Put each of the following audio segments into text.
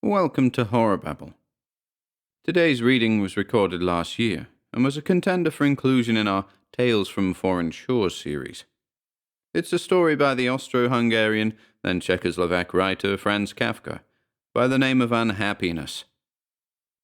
Welcome to HorrorBabble. Today's reading was recorded last year and was a contender for inclusion in our Tales from Foreign Shores series. It's a story by the Austro-Hungarian, then Czechoslovak writer Franz Kafka, by the name of Unhappiness.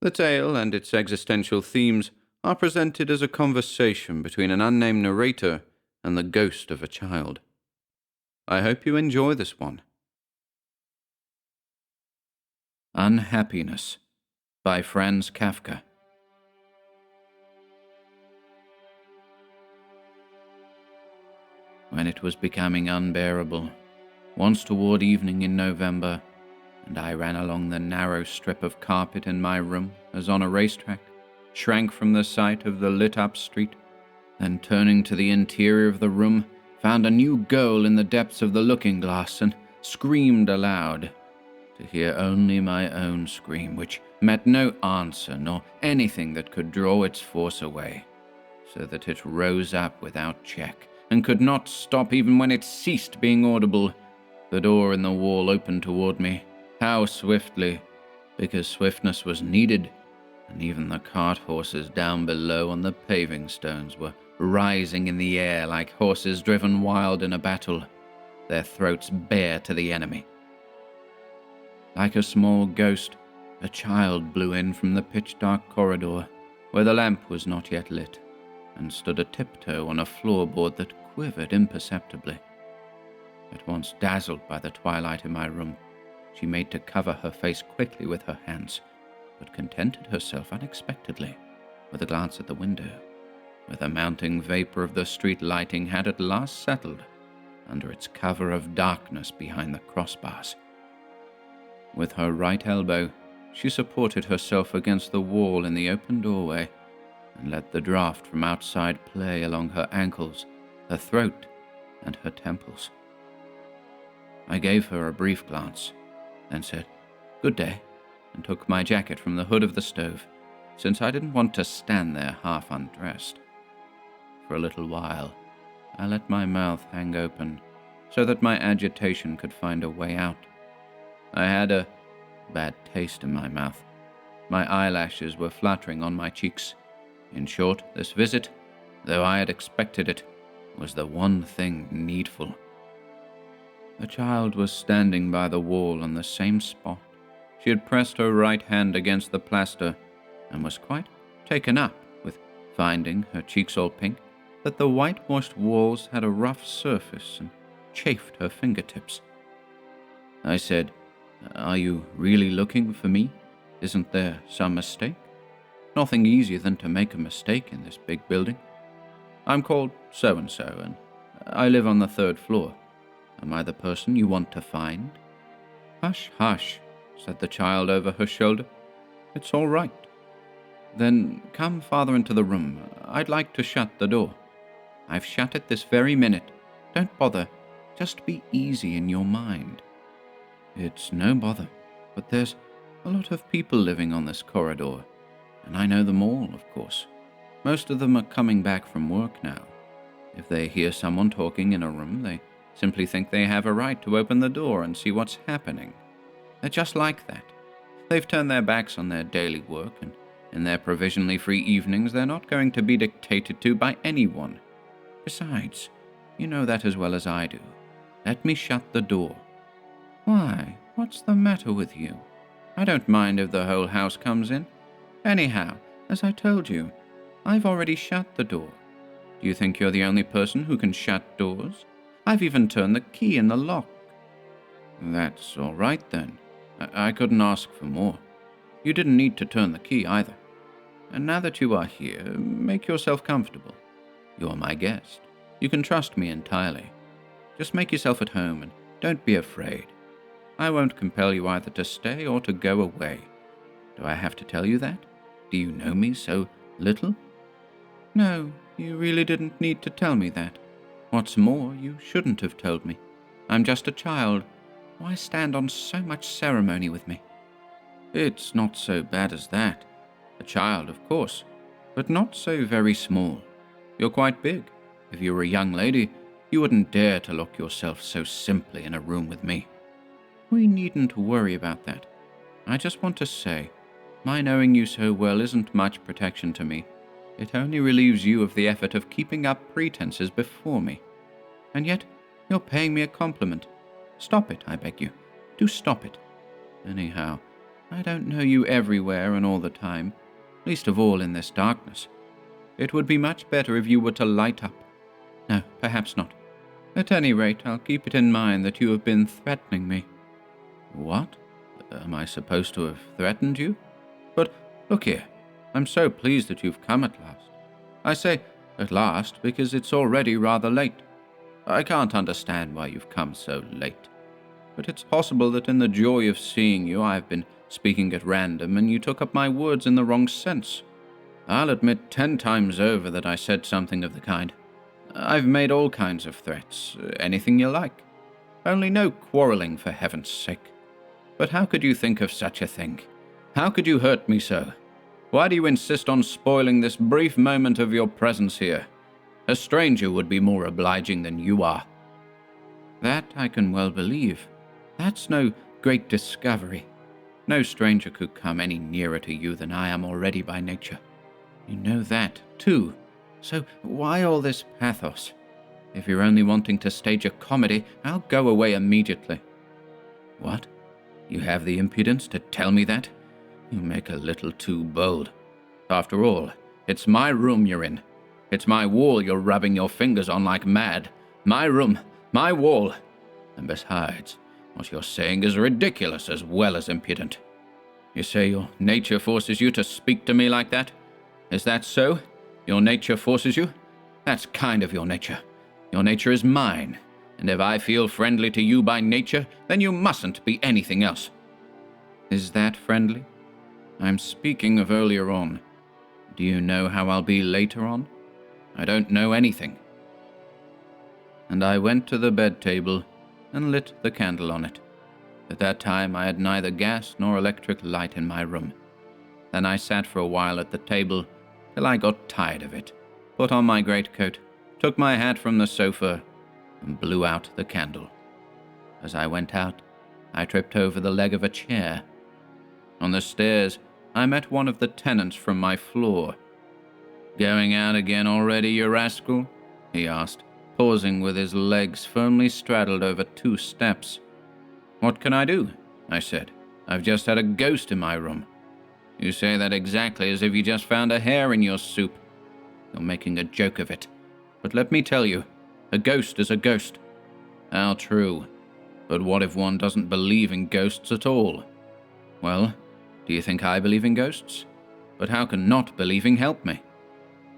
The tale and its existential themes are presented as a conversation between an unnamed narrator and the ghost of a child. I hope you enjoy this one. Unhappiness by Franz Kafka. When it was becoming unbearable, once toward evening in November, and I ran along the narrow strip of carpet in my room as on a racetrack, shrank from the sight of the lit-up street, then turning to the interior of the room, found a new goal in the depths of the looking-glass and screamed aloud, to hear only my own scream, which met no answer nor anything that could draw its force away, so that it rose up without check, and could not stop even when it ceased being audible. The door in the wall opened toward me. How swiftly, because swiftness was needed, and even the cart horses down below on the paving stones were rising in the air like horses driven wild in a battle, their throats bare to the enemy. Like a small ghost, a child blew in from the pitch-dark corridor, where the lamp was not yet lit, and stood a tiptoe on a floorboard that quivered imperceptibly. At once dazzled by the twilight in my room, she made to cover her face quickly with her hands, but contented herself unexpectedly with a glance at the window, where the mounting vapor of the street lighting had at last settled under its cover of darkness behind the crossbars. With her right elbow, she supported herself against the wall in the open doorway, and let the draught from outside play along her ankles, her throat, and her temples. I gave her a brief glance, then said, "Good day," and took my jacket from the hood of the stove, since I didn't want to stand there half undressed. For a little while, I let my mouth hang open, so that my agitation could find a way out. I had a bad taste in my mouth. My eyelashes were fluttering on my cheeks. In short, this visit, though I had expected it, was the one thing needful. The child was standing by the wall on the same spot. She had pressed her right hand against the plaster, and was quite taken up with finding, her cheeks all pink, that the whitewashed walls had a rough surface and chafed her fingertips. I said, "Are you really looking for me? Isn't there some mistake? Nothing easier than to make a mistake in this big building. I'm called so-and-so, and I live on the 3rd floor. Am I the person you want to find?" "Hush, hush," said the child over her shoulder. "It's all right." "Then come farther into the room. I'd like to shut the door." "I've shut it this very minute. Don't bother. Just be easy in your mind." "It's no bother, but there's a lot of people living on this corridor, and I know them all, of course. Most of them are coming back from work now. If they hear someone talking in a room, they simply think they have a right to open the door and see what's happening. They're just like that. They've turned their backs on their daily work, and in their provisionally free evenings they're not going to be dictated to by anyone. Besides, you know that as well as I do. Let me shut the door." "Why, what's the matter with you? I don't mind if the whole house comes in. Anyhow, as I told you, I've already shut the door. Do you think you're the only person who can shut doors? I've even turned the key in the lock." "That's all right, then. I couldn't ask for more. You didn't need to turn the key, either. And now that you are here, make yourself comfortable. You're my guest. You can trust me entirely. Just make yourself at home, and don't be afraid. I won't compel you either to stay or to go away. Do I have to tell you that? Do you know me so little?" "No, you really didn't need to tell me that. What's more, you shouldn't have told me. I'm just a child. Why stand on so much ceremony with me?" "It's not so bad as that. A child, of course, but not so very small. You're quite big. If you were a young lady, you wouldn't dare to lock yourself so simply in a room with me." "We needn't worry about that. I just want to say, my knowing you so well isn't much protection to me. It only relieves you of the effort of keeping up pretenses before me. And yet, you're paying me a compliment. Stop it, I beg you. Do stop it. Anyhow, I don't know you everywhere and all the time, least of all in this darkness. It would be much better if you were to light up. No, perhaps not. At any rate, I'll keep it in mind that you have been threatening me. What? Am I supposed to have threatened you? But look here, I'm so pleased that you've come at last. I say at last because it's already rather late. I can't understand why you've come so late. But it's possible that in the joy of seeing you I've been speaking at random and you took up my words in the wrong sense. I'll admit 10 times over that I said something of the kind. I've made all kinds of threats, anything you like. Only no quarreling, for heaven's sake. But how could you think of such a thing? How could you hurt me so? Why do you insist on spoiling this brief moment of your presence here? A stranger would be more obliging than you are. That I can well believe. That's no great discovery. No stranger could come any nearer to you than I am already by nature. You know that, too. So why all this pathos? If you're only wanting to stage a comedy, I'll go away immediately. What? You have the impudence to tell me that? You make a little too bold. After all, it's my room you're in. It's my wall you're rubbing your fingers on like mad. My room, my wall. And besides, what you're saying is ridiculous as well as impudent. You say your nature forces you to speak to me like that? Is that so? Your nature forces you? That's kind of your nature. Your nature is mine, and if I feel friendly to you by nature, then you mustn't be anything else. Is that friendly? I'm speaking of earlier on. Do you know how I'll be later on? I don't know anything. And I went to the bed table and lit the candle on it. At that time I had neither gas nor electric light in my room. Then I sat for a while at the table till I got tired of it, put on my greatcoat, took my hat from the sofa, and blew out the candle. As I went out, I tripped over the leg of a chair. On the stairs, I met one of the tenants from my floor. "Going out again already, you rascal?" he asked, pausing with his legs firmly straddled over 2 steps. "What can I do?" I said. "I've just had a ghost in my room." "You say that exactly as if you just found a hair in your soup. You're making a joke of it. But let me tell you, a ghost is a ghost." "How true. But what if one doesn't believe in ghosts at all?" "Well, do you think I believe in ghosts? But how can not believing help me?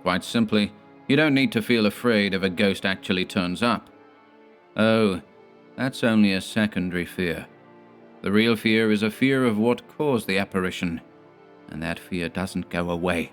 Quite simply, you don't need to feel afraid if a ghost actually turns up. Oh, that's only a secondary fear. The real fear is a fear of what caused the apparition, and that fear doesn't go away.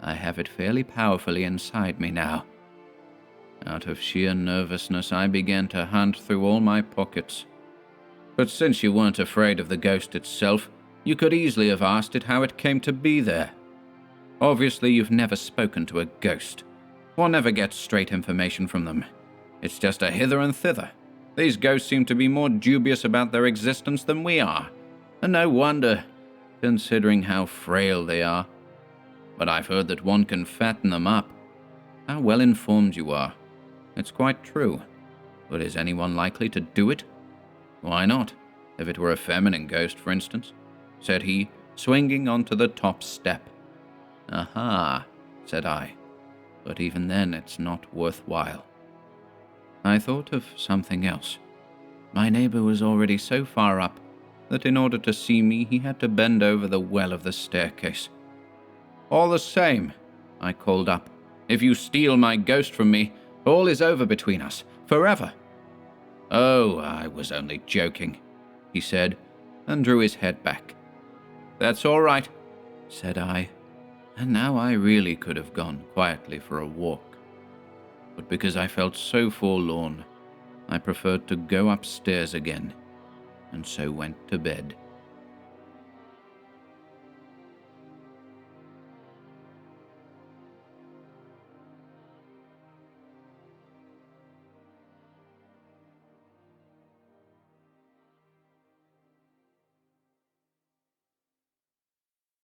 I have it fairly powerfully inside me now." Out of sheer nervousness, I began to hunt through all my pockets. "But since you weren't afraid of the ghost itself, you could easily have asked it how it came to be there. Obviously, you've never spoken to a ghost. One never gets straight information from them. It's just a hither and thither. These ghosts seem to be more dubious about their existence than we are. And no wonder, considering how frail they are. But I've heard that one can fatten them up. How well informed you are. It's quite true. But is anyone likely to do it? Why not, if it were a feminine ghost, for instance?" said he, swinging onto the top step. "Aha," said I. "But even then it's not worthwhile." I thought of something else. My neighbor was already so far up that in order to see me he had to bend over the well of the staircase. "All the same," I called up, "if you steal my ghost from me, all is over between us, forever." "Oh, I was only joking," he said, and drew his head back. "That's all right," said I, and now I really could have gone quietly for a walk. But because I felt so forlorn, I preferred to go upstairs again, and so went to bed.